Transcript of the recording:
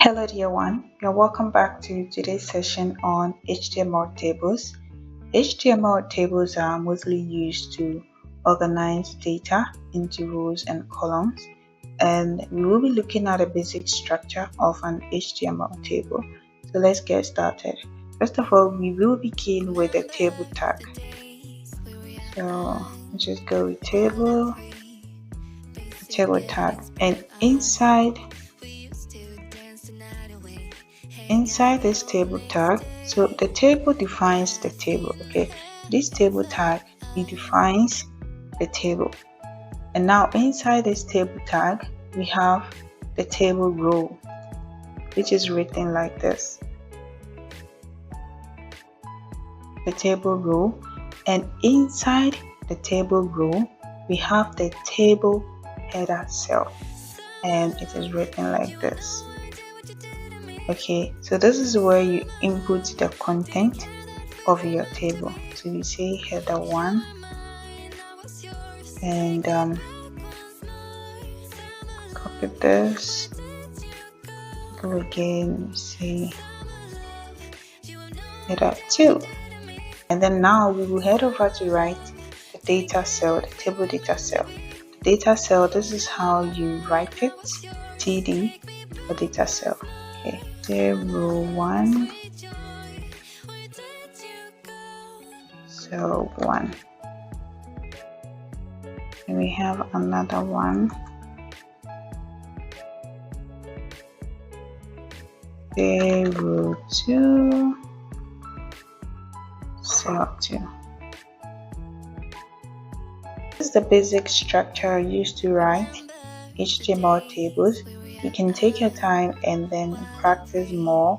Hello dear one, you're welcome back to today's session on HTML tables. HTML tables are mostly used to organize data into rows and columns, and we will be looking at a basic structure of an HTML table. So let's get started. First of all, we will begin with a table tag. So let's just go with table tag, and inside this table tag, so the table defines the table. Okay, this table tag, it defines the table, and now inside this table tag we have the table row, which is written like this, the table row. And inside the table row we have the table header cell, and it is written like this. Okay, so this is where you input the content of your table. So you say header 1, and copy this, go again, say header 2, and then now we will head over to write the data cell, the table data cell. The data cell, this is how you write it, td for data cell. Okay, table 1, cell 1, and we have another one, table 2, cell 2. This is the basic structure used to write HTML tables. You can take your time and then practice more